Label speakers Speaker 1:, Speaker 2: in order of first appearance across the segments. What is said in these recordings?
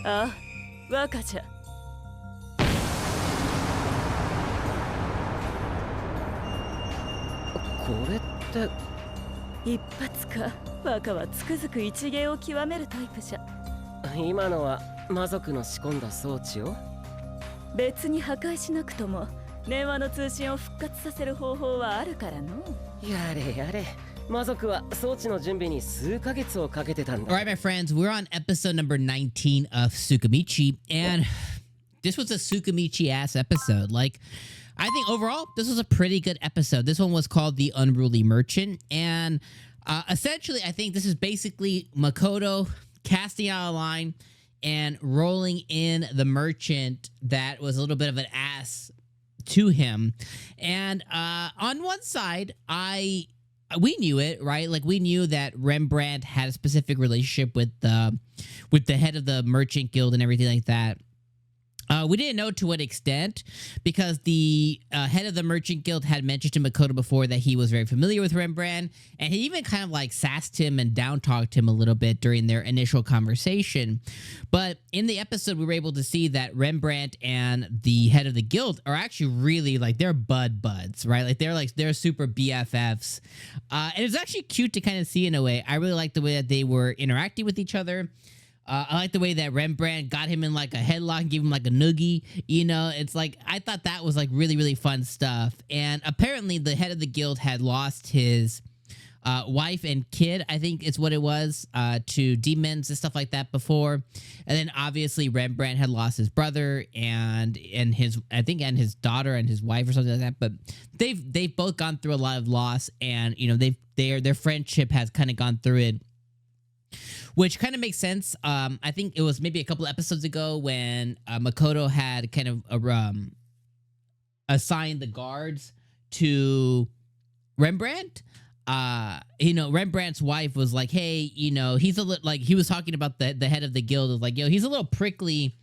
Speaker 1: ああ、若ちゃん。
Speaker 2: これって
Speaker 1: 一発か。若はつくづく一芸を極めるタイプじゃ。
Speaker 2: 今のは魔族の仕込んだ装置を？
Speaker 1: 別に破壊しなくとも電話の通信を復活させる方法はあるからの。
Speaker 2: やれやれ、魔族は装置の準備に数ヶ月をかけてたんだ。
Speaker 3: All right, my friends, we're on episode number 19 of 𝐒𝐶ukiMichi, and this was a 𝐒𝐶ukiMichi-ass episode. Like, I think overall, this was a pretty good episode. This one was called The Unruly Merchant, and essentially, I think this is basically Makoto casting out a line and rolling in the merchant that was a little bit of an ass to him. And on one side, we knew it, right? Like, we knew that Rembrandt had a specific relationship with the head of the merchant guild and everything like that. We didn't know to what extent, because the head of the merchant guild had mentioned to Makoto before that he was very familiar with Rembrandt, and he even kind of like sassed him and down-talked him a little bit during their initial conversation. But in the episode, we were able to see that Rembrandt and the head of the guild are actually really like, they're buds, right? Like they're super BFFs. And it's actually cute to kind of see in a way. I really like the way that they were interacting with each other. I like the way that Rembrandt got him in like a headlock and gave him like a noogie. You know, it's like, I thought that was like really, really fun stuff. And apparently the head of the guild had lost his wife and kid, I think is what it was, to demons and stuff like that before. And then obviously Rembrandt had lost his brother and his, I think, and his daughter and his wife or something like that. But they've both gone through a lot of loss, and you know, their friendship has kind of gone through it, which kind of makes sense. I think it was maybe a couple episodes ago when Makoto had kind of assigned the guards to Rembrandt. You know, Rembrandt's wife was like, hey, you know, he's a little, like, he was talking about the head of the guild, was like, yo, he's a little prickly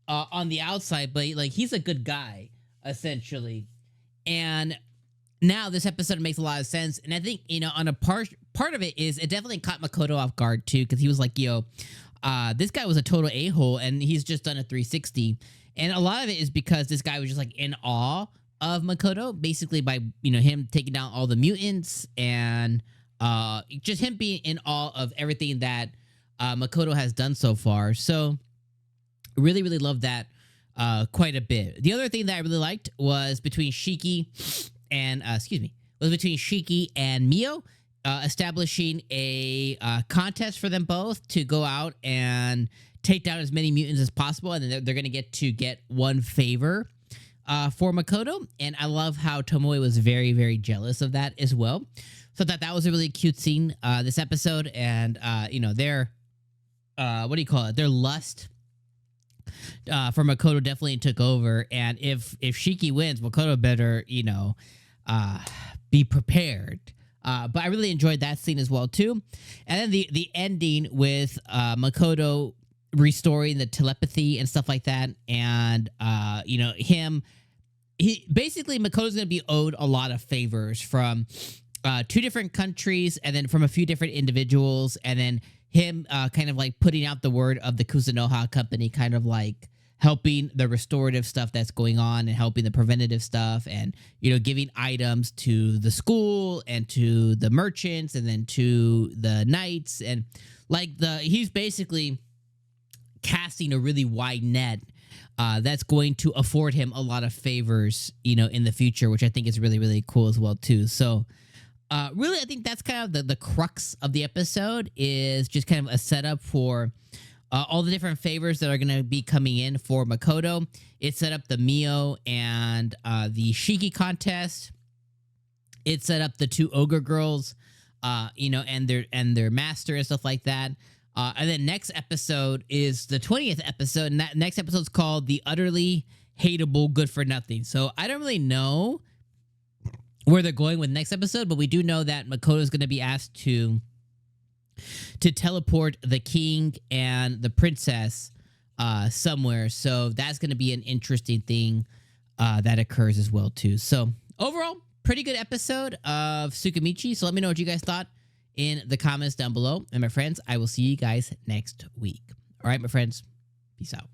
Speaker 3: on the outside, but like, he's a good guy, essentially. And now this episode makes a lot of sense, and I think, you know, on a part of it is it definitely caught Makoto off guard too, because he was like, yo, this guy was a total a-hole and he's just done a 360. And a lot of it is because this guy was just like in awe of Makoto, basically, by, you know, him taking down all the mutants, and just him being in awe of everything that Makoto has done so far. So really, really love that quite a bit. The other thing that I really liked was between Shiki and Mio, establishing a contest for them both to go out and take down as many mutants as possible, and then they're going to get one favor for Makoto. And I love how Tomoe was very, very jealous of that as well. So that was a really cute scene this episode, and you know, their their lust for Makoto definitely took over. And if Shiki wins, Makoto better, you know, be prepared. But I really enjoyed that scene as well too. And then the ending with Makoto restoring the telepathy and stuff like that, and you know, he basically, Makoto's gonna be owed a lot of favors from 2 different countries, and then from a few different individuals, and then him kind of like putting out the word of the Kuzunoha company, kind of like helping the restorative stuff that's going on and helping the preventative stuff, and, you know, giving items to the school and to the merchants and then to the knights, and like he's basically casting a really wide net that's going to afford him a lot of favors, you know, in the future, which I think is really, really cool as well too. So really, I think that's kind of the crux of the episode, is just kind of a setup for all the different favors that are going to be coming in for Makoto. It set up the Mio and the Shiki contest. It set up the 2 ogre girls, you know, and their master and stuff like that. And then next episode is the 20th episode, and that next episode is called The Utterly Hateable Good for Nothing. So I don't really know where they're going with next episode, but we do know that Makoto is going to be asked to teleport the king and the princess somewhere. So that's going to be an interesting thing that occurs as well too. So overall, pretty good episode of 𝐒𝐶ukiMichi. So let me know what you guys thought in the comments down below. And my friends, I will see you guys next week. All right, my friends. Peace out.